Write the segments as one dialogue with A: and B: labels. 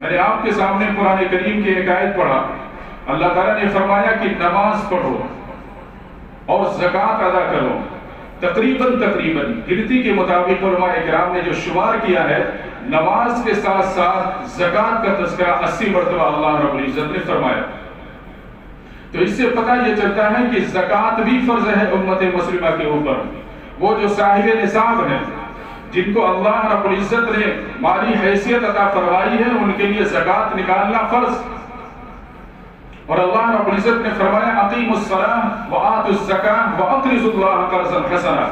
A: میں نے آپ کے سامنے قرآن کریم کی ایک آیت پڑھا، اللہ تعالیٰ نے فرمایا کہ نماز پڑھو اور زکوٰۃ ادا کرو۔ تقریباً گنتی کے مطابق علماء اکرام نے جو شمار کیا ہے، نماز کے ساتھ ساتھ زکوٰۃ کا تذکرہ 80 مرتبہ اللہ رب العزت نے فرمایا۔ تو اس سے پتہ یہ چلتا ہے کہ زکوٰۃ بھی فرض ہے امت مسلمہ کے اوپر۔ وہ جو صاحب نصاب ہیں، جن کو اللہ رب العزت نے مالی حیثیت عطا فرمائی ہے، ان کے لیے زکوٰۃ نکالنا فرض۔ اور اللہ رب العزت نے فرمایا اقیموا الصلاۃ وآتوا الزکاۃ واقرضوا اللہ قرضا حسنا۔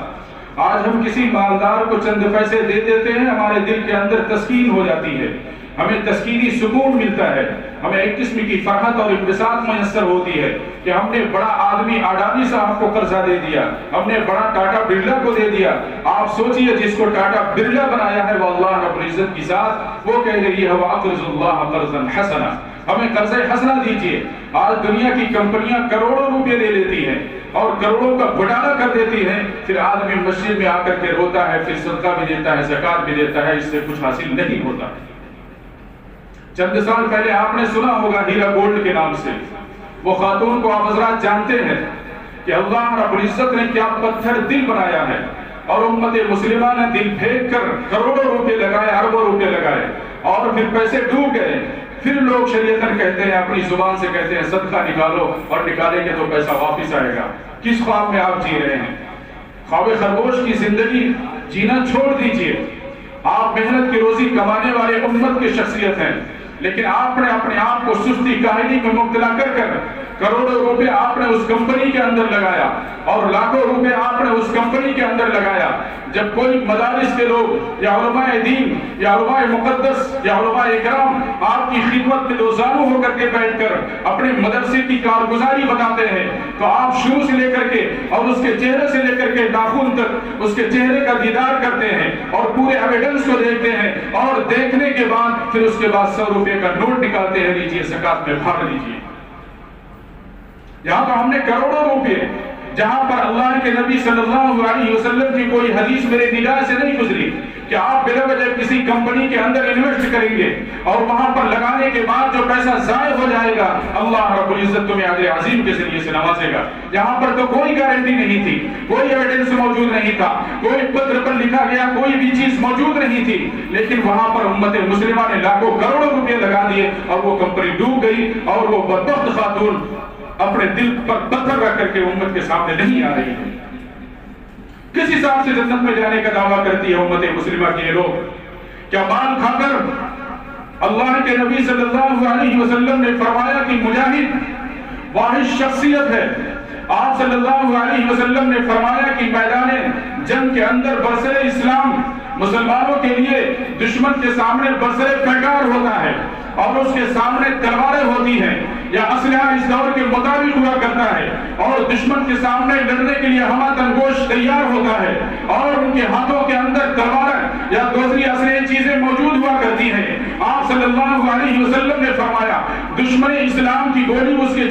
A: آج ہم کسی مالدار کو چند پیسے دے دیتے ہیں، ہمارے دل کے اندر تسکین ہو جاتی ہے، ہمیں تسکینی سکون ملتا ہے، ہمیں ایک قسم کی فرحت اور انبساط میسر ہوتی ہے کہ ہم نے بڑا آدمی اڈانی صاحب کو قرضہ دے دیا، ہم نے بڑا ٹاٹا برلا کو دے دیا۔ آپ سوچئے جس کو ٹاٹا برلا بنایا ہے وہ اللہ رب العزت کی ذات، وہ کہہ رہی ہے وَأَقْرِضُوا اللَّهَ قَرْضًا حَسَنًا، ہمیں قرض حسنہ دیجیے۔ آج دنیا کی کمپنیاں کروڑوں روپے لے لیتی ہیں اور کروڑوں کا گھوٹالہ کر دیتی ہیں، پھر آدمی مسجد میں آ کر کے روتا ہے، پھر صدقہ بھی دیتا ہے، زکوٰۃ بھی دیتا ہے، اس سے کچھ حاصل نہیں ہوتا۔ چند سال پہلے آپ نے سنا ہوگا ہیرا گولڈ کے نام سے، وہ خاتون کو آپ حضرات جانتے ہیں کہ اللہ رب العزت نے کیا پتھر دل بنایا ہے، اور امت مسلمہ نے دل پھینک کر کروڑوں روپے لگائے، اربوں روپے لگائے، اور پھر پیسے ڈوب گئے۔ پھر لوگ شریعتاً کہتے ہیں، اپنی زبان سے کہتے ہیں صدقہ نکالو، اور نکالیں گے تو پیسہ واپس آئے گا۔ کس خواب میں آپ جی رہے ہیں؟ خواب خرگوش کی زندگی جینا چھوڑ دیجئے۔ آپ محنت کی روزی کمانے والے امت کی شخصیت ہیں، لیکن آپ نے اپنے آپ کو سستی کاہلی میں مبتلا کر کر کروڑوں روپے آپ نے اس کمپنی کے اندر لگایا، اور لاکھوں روپے آپ نے اس کمپنی کے اندر لگایا۔ جب کوئی مدارس کے لوگ یا علماء دین یا علماء مقدس یا علماء اکرام آپ کی خدمت میں دوزانو ہو کر کے بیٹھ کر اپنے مدرسے کی کارگزاری بتاتے ہیں، تو آپ شروع سے لے کر کے اور اس کے چہرے سے لے کر کے ناخن تک اس کے چہرے کا دیدار کرتے ہیں اور پورے ایویڈنس کو دیکھتے ہیں، اور دیکھنے کے بعد پھر اس کے بعد 100 روپے کا نوٹ نکالتے ہیں، لیجیے زکوٰۃ میں بھر لیجیے۔ یہاں پر ہم نے کروڑوں روپے، جہاں پر اللہ کے نبی صلی اللہ علیہ وسلم کی کوئی حدیث میرے نگاہ سے نہیں گزری کہ آپ بلا وجہ کسی کمپنی کے اندر انویسٹ کریں گے اور وہاں پر لگانے کے بعد جو پیسہ ضائع ہو جائے گا اللہ رب العزت تمہیں اجر عظیم کے ذریعے سے نوازے گا۔ یہاں پر تو کوئی گارنٹی نہیں تھی، کوئی ایویڈنس موجود نہیں تھا، کوئی پتر پر لکھا گیا کوئی بھی چیز موجود نہیں تھی، لیکن وہاں پر امت مسلمہ نے لاکھوں کروڑوں روپے لگا دیے اور وہ کمپنی ڈوب گئی، اور وہ بدبخت خاتون اپنے دل پر پتھر رکھ کر کے امت کے سامنے نہیں آ رہی ہے۔ کس حساب سے جنت میں جانے کا دعویٰ کرتی ہے امت مسلمہ کے یہ لوگ؟ کیا مال کھا کر؟ اللہ کے نبی صلی اللہ علیہ وسلم نے فرمایا کہ مجاہد واحد شخصیت ہے۔ آپ صلی اللہ علیہ وسلم نے فرمایا کہ میدان جنگ کے اندر برسر اسلام مسلمانوں کے لیے دشمن کے سامنے برسر پیکار ہوتا ہے، اور اس کے سامنے تلواریں ہوتی ہیں یا اسلحہ اس دور کے مطابق ہوا کرتا ہے، اور دشمن کے سامنے لڑنے کے لیے ہما تنگوش تیار ہوتا ہے، اور ان کے ہاتھوں کے اندر تلواریں یا دوسری اسلحے چیزیں موجود ہوا کرتی ہیں۔ آپ صلی اللہ علیہ وسلم نے فرمایا دشمن اسلام کی گولی اس کے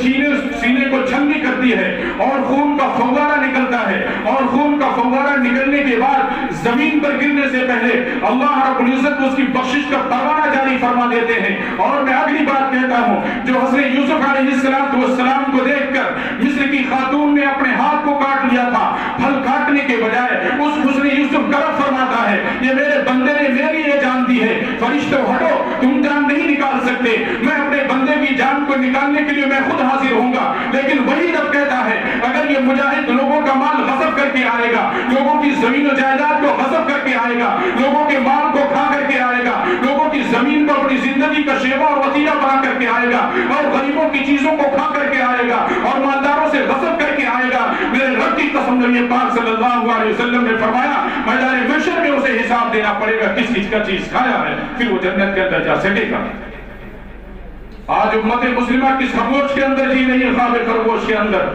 A: سینے کو چھلنی کرتی ہے اور خون کا فوارہ نکلتا ہے، اور خون کا فوارہ نکلنے کے بعد زمین پر گرنے سے پہلے اللہ رب العزت اس کی بخشش کا پروانہ جاری فرما دیتے ہیں۔ اور میں اگلی بات کہتا ہوں، جو حضرت یوسف علیہ السلام کو دیکھ کر مصر کی خاتون نے اپنے ہاتھ کو کاٹ لیا تھا، پھل کاٹنے کے بجائے اس حسن یوسف کا رب فرماتا ہے یہ میرے بندے نے میری یہ جان دی ہے، فرشتوں ہٹو تم جان نہیں نکال سکتے، میں اپنے بندے کی جان کو نکالنے کے لیے میں خود حاضر ہوں گا۔ لیکن وہی رب کہتا ہے اگر یہ مجاہد لوگوں کا مال غصب کر کے آئے گا، لوگوں کی زمین و جائیداد کو غصب کر کے آئے گا، لوگوں کے مال کو کھا کر کے آئے گا، لوگوں کی زمین کو اپنی زندگی کا شیوا اور وسیلہ بنا کر کے آئے گا، اور غریبوں کی چیزوں کو کھا کر کے آئے گا، اور مالداروں سے غصب کر کے آئے گا، میرے رب کی قسم نبی پاک صلی اللہ علیہ وسلم نے فرمایا میدان محشر میں اسے حساب دینا پڑے گا کس چیز کا چیز کھایا ہے، پھر وہ جنت کے اندر جا سکے گا۔ آج امت مسلمہ کس خرگوش کے اندر جی رہی ہے، خواب خرگوش کے اندر،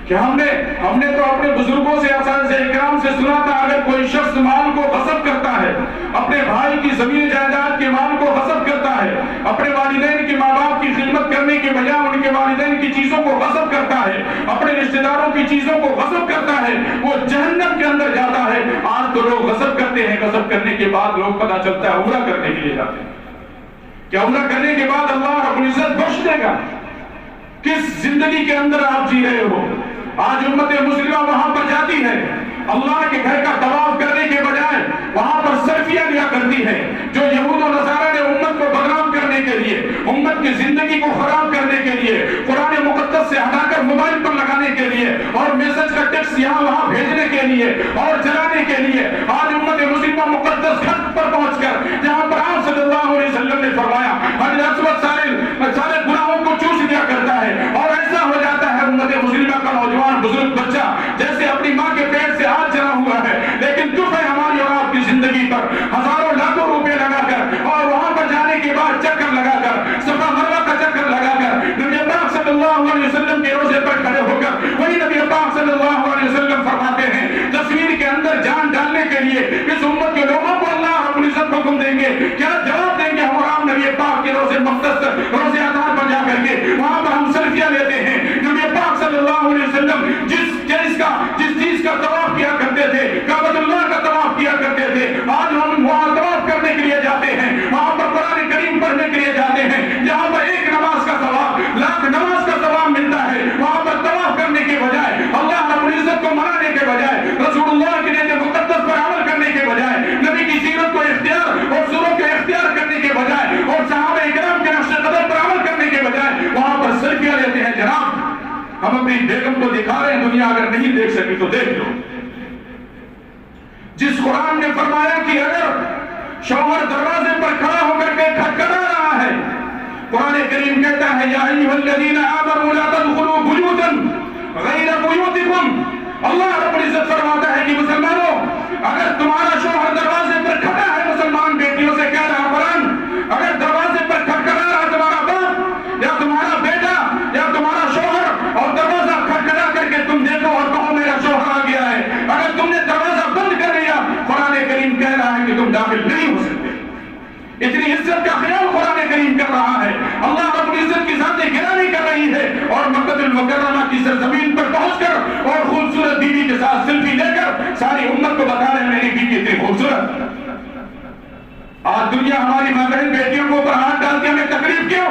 A: کہ ہم نے تو اپنے بزرگوں سے اساتذہ اکرام سے سنا تھا اگر کوئی شخص مال کو غصب کرتا ہے، اپنے بھائی کی زمین جائیداد کے مال کو غصب کرتا ہے، اپنے والدین کے ماں باپ کی خدمت کرنے کے بجائے ان کے والدین کی چیزوں کو غصب کرتا ہے، اپنے رشتہ داروں کی چیزوں کو غصب کرتا ہے، وہ جہنم کے اندر جاتا ہے۔ آج تو لوگ غصب کرتے ہیں، غصب کرنے کے بعد لوگ پتہ چلتا ہے عمرہ کرنے کے لیے جاتے ہیں۔ کہ عمرہ کرنے کے بعد اللہ رب العزت بخش دے گا؟ کس زندگی کے اندر آپ جی رہے ہو؟ آج امت مسلمہ وہاں پر جاتی ہے، اللہ کے گھر کا طواف کرنے کے بجائے وہاں پر سیلفیاں لیا کرتی ہے، جو یہود و نصارہ نے امت کو بدنام کرنے کے لیے، امت کی زندگی کو خراب کرنے کے لیے، قرآن مقدس سے ہٹا کر موبائل پر لگانے کے لیے اور میسج کا ٹیکسٹ یہاں وہاں بھیجنے کے لیے اور چلانے کے لیے، آج امت مسلمہ مقدس گھر پر پہنچ کر جہاں پر آپ صلی اللہ علیہ وسلم نے فرمایا حجر اسود سارے گناہوں کو چوس لیا کرتا ہے، اور ایسا ہو جاتا ہے امت مسلمہ کا نوجوان بزرگ بچہ جیسے اپنی ماں کے پیٹ سے ہاتھ چلا ہوا ہے، لیکن چپ ہے ہماری اور آپ کی زندگی پر ہزاروں لاکھوں روپے لگا کر اور وہاں پر جانے کے بعد چکر لگا کر صفا مروا کا چکر لگا کر نبی پاک صلی اللہ علیہ وسلم کے روضے پر کھڑے ہو کر وہی نبی پاک صلی اللہ علیہ وسلم فرماتے ہیں تصویر کے اندر جان ڈالنے کے لیے اس امت کے لوگوں کو اللہ رب العزت حکم دیں گے، کیا جواب دیں گے؟ ہم اور آپ نبی پاک کے روضے مقدس روضے اطہار پر جا کر کے وہاں پر ہم سیلفیاں لیتے ہیں، نبی پاک صلی اللہ علیہ وسلم جس چیز کا طواف کیا کرتے تھے، کعبۃ اللہ کا طواف کیا کرتے تھے، آج ہم وہاں طواف کرنے کے لیے جاتے ہیں، وہاں پر قرآن کریم پڑھنے کے لیے جاتے ہیں، جہاں پر ایک نماز کا ثواب لاکھ نماز کا ثواب ملتا ہے، وہاں پر طواف کرنے کے بجائے اللہ رب العزت کو منانے کے بجائے رسول اللہ کے نیز مقدس پر عمل کرنے کے بجائے نبی کی سیرت کو اختیار اور سنت کو اختیار کرنے کے بجائے اور صحابہ کرام کے نقش قدم پر عمل کرنے کے بجائے وہاں پر سیلفیاں لیتے ہیں۔ جناب ہم اپنی بیگم کو دکھا رہے ہیں، دنیا اگر نہیں دیکھ سکی تو دیکھ لو۔ جس قرآن نے فرمایا کہ اگر شوہر دروازے پر کھڑا ہو کر کے کھٹکھٹا رہا ہے، قرآن کریم کہتا ہے یا ایھا الذین آمنوا لا تدخلوا بیوتا غیر بیوتکم، اللہ رب العزت فرماتا ہے کہ مسلمانوں اگر تمہارا شوہر دروازے پر کھڑا ہے، مسلمان بیٹیوں سے کہہ رہا قرآن، اگر دروازے پر کھٹکھٹا رہا تمہارا باپ یا تمہارا بیٹا یا تمہارا شوہر اور دروازہ کھٹکھٹا کر کے تم دیکھو اور کہو میرا شوہر آ گیا ہے، اگر تم نے دروازہ بند کر لیا، قرآن کریم کہہ رہا ہے کہ تم داخل نہیں ہو سکتے۔ اتنی عزت کا خیال قرآن کریم کر رہا ہے، اللہ رب العزت کی ذات گرامی کر رہی ہے، اور مکہ المکرمہ کی سرزمین پر پہنچ کر اور خوبصورت بیوی کے ساتھ سیلفی لے کر ساری امت کو بتا رہے ہیں میری بیوی اتنی خوبصورت۔ آج دنیا ہماری ماں بہن بیٹیوں کو اوپر ہاتھ ڈالتی ہے، ہمیں تکلیف کیوں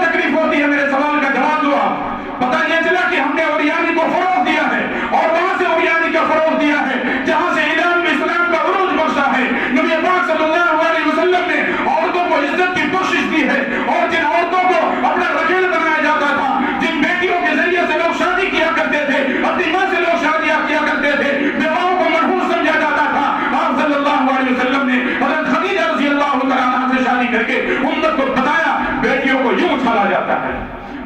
A: تکلیف ہوتی ہے؟ میرے سوال کا جواب دو آپ۔ پتہ یہ چلا کہ ہم نے اوریانی کو فروغ دیا ہے، اور وہاں سے اوریانی کا فروغ دیا ہے جہاں سے اعلان اسلام کا عروج بخشا ہے۔ نبی پاک صلی اللہ علیہ وسلم نے عورتوں کو عزت کی بخشش دی ہے، اور جن عورتوں کو اپنا رکیل بنایا جاتا تھا، جن بیٹیوں کے ذریعے سے لوگ شادی کیا کرتے تھے، اپنی ماں سے لوگ شادیاں کیا کرتے تھے، بیواؤں کو منحوس سمجھا جاتا تھا، آپ صلی اللہ علیہ وسلم نے حضرت خدیجہ رضی اللہ تعالیٰ عنہا سے شادی کر کے امت کو بتایا بیٹیوں کو یوں اٹھایا جاتا ہے،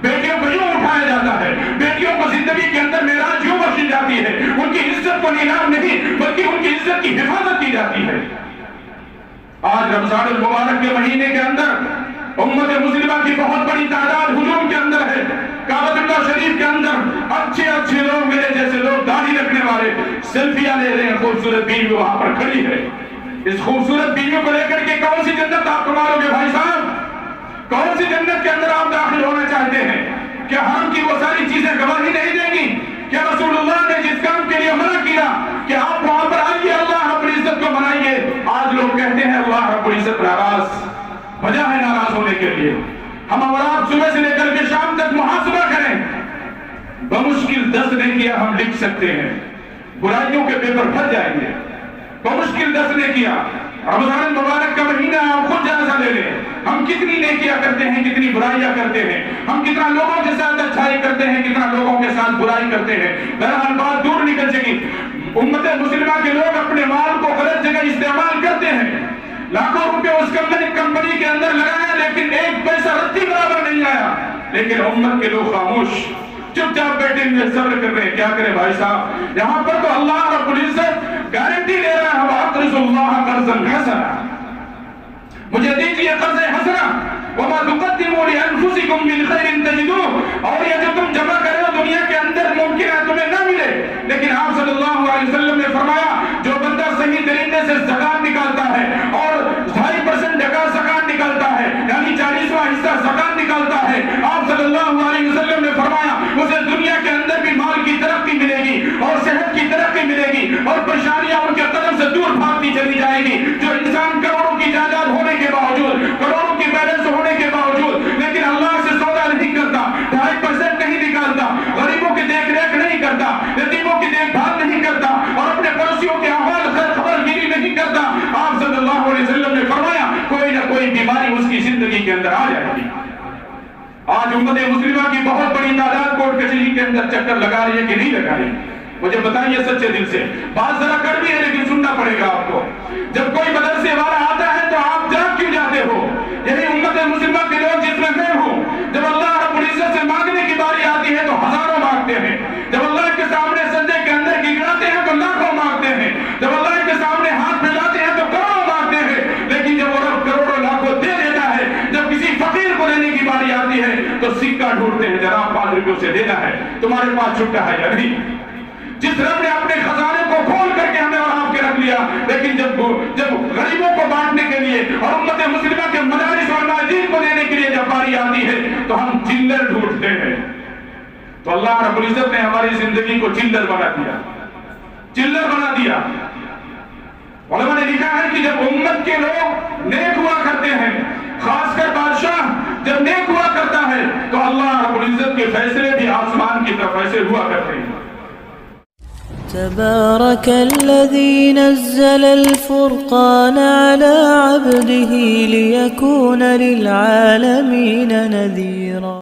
A: بیٹیوں کو یوں اٹھایا جاتا ہے، بیٹیوں کو زندگی کے اندر معراج یوں بخشی جاتی ہے، ان کی عزت کو نیلام نہیں بلکہ ان کی عزت کی حفاظت کی جاتی ہے۔ آج رمضان المبارک کے مہینے کے اندر امت مسلمہ کی بہت بڑی تعداد ہجوم کے اندر ہے، کعبۃ اللہ شریف کے اندر اچھے لوگ، میرے جیسے لوگ، داڑھی رکھنے والے سیلفیاں لے رہے ہیں، خوبصورت بیوی وہاں پر کھڑی ہے۔ اس خوبصورت بیوی کو لے کر کے کون سی جنت آپ کمالو گے بھائی صاحب؟ کون سی جنت کے اندر آپ داخل ہونا چاہتے ہیں؟ کیا حرم کی وہ ساری چیزیں گواہی نہیں دیں گی؟ کیا رسول اللہ نے جس کام کے لیے منع کیا کہ آپ وہاں پر آئیے اللہ رب العزت کو منائیے، آج لوگ کہتے ہیں اللہ رب العزت ناراض، وجہ ہے ناراض ہونے کے لیے۔ ہم اور آپ صبح سے لے کر کے شام تک محاسبہ کریں، بمشکل 10 نے کیا ہم لکھ سکتے ہیں، برائیوں کے پیپر پھٹ جائیں گے، بمشکل 10 نے کیا۔ رمضان مبارک کا مہینہ آپ خود جائزہ لے لیں، ہم کتنی نیکیاں کرتے ہیں، کتنی برائیاں کرتے ہیں، ہم کتنا لوگوں کے ساتھ اچھائی کرتے ہیں، کتنا لوگوں کے ساتھ برائی کرتے ہیں۔ بہرحال بات دور نکل سکی، امت مسلمہ کے لوگ اپنے مال کو غلط جگہ استعمال کرتے ہیں، لاکھوں روپے اس کمپنی کے اندر لگایا لیکن ایک پیسہ رتی برابر نہیں آیا، لیکن امت کے لوگ خاموش چپ چاپ بیٹھے ہوئے صبر کر رہے ہیں۔ کیا کرے بھائی صاحب؟ یہاں پر تو اللہ رب العزت گارنٹی دے رہا ہے وَأَقْرِضُوا اللَّهَ قَرْضًا حَسَنًا، مجھے دیجیے قرض حسنہ، وَمَا تُقَدِّمُوا لِأَنفُسِكُم مِّن خَيْرٍ تَجِدُوهُ، اور یہ جو تم جمع کرے ہو دنیا کے اندر ممکن ہے تمہیں نہ ملے، لیکن آپ صلی اللہ علیہ وسلم نے فرمایا جو بندہ صحیح طریقے سے زکات نکالتا ہے اور 2.5% زکات نکالتا ہے، یعنی 40واں حصہ زکات نکالتا ہے، آپ صلی اللہ علیہ وسلم نے فرمایا اسے دنیا کے اندر بھی مال کی ترقی ملے گی اور صحت کی ترقی ملے گی اور پریشانیاں ان کے قدم سے دور بھاگتی چلی جائے گی۔ جو انسان کروڑوں کی جائیداد ہونے کے باوجود، کروڑوں کی اس کی زندگی کے اندر آ جائے گی۔ آج امت مسلمہ کی بہت بڑی تعداد کورٹ کچہری کے اندر چکر لگا رہی ہے کہ نہیں لگا رہی؟ مجھے بتائیے سچے دل سے، بات ذرا کڑوی ہے لیکن سننا پڑے گا آپ کو۔ جب کوئی مدرسے والا آتا ہے تو آپ جاگ کیوں جاتے ہو؟ یعنی امت مسلمہ کے لوگ جس میں میں ہوں، جب اللہ رب العزت سے مانگنے کی باری آتی ہے تو ہزاروں مانگتے ہیں، جب اللہ کے سامنے سجدے کے اندر گڑگڑاتے ہیں تو لاکھوں مانگتے ہیں، جب اللہ کے سامنے ہاتھ پھیلاتے ہیں تو کروڑوں مانگتے ہیں، لیکن جب وہ رب کروڑوں لاکھوں دے دیتا ہے، جب کسی فقیر کو دینے کی باری آتی ہے تو سکہ ڈھونڈتے ہیں، جناب 5 روپیوں سے دینا ہے، تمہارے پاس چھٹا ہے یا نہیں؟ جس رب نے اپنے خزانے کو کھول کر کے ہمیں اور آپ کے رکھ لیا، لیکن جب غریبوں کو بانٹنے کے لیے اور امت مسلمہ کے مدارس اور مساجد کو دینے کے لیے جب باری آتی ہے تو ہم چلر ڈھونڈتے ہیں۔ تو اللہ رب العزت نے ہماری زندگی کو چلر بنا دیا، چلر بنا دیا۔ علماء نے لکھا ہے کہ جب امت کے لوگ نیک ہوا کرتے ہیں، خاص کر بادشاہ جب نیک ہوا کرتا ہے تو اللہ رب العزت کے فیصلے بھی آسمان کی طرف ایسے ہوا کرتے ہیں۔
B: تبارك الذي نزل الفرقان على عبده ليكون للعالمين نذيرا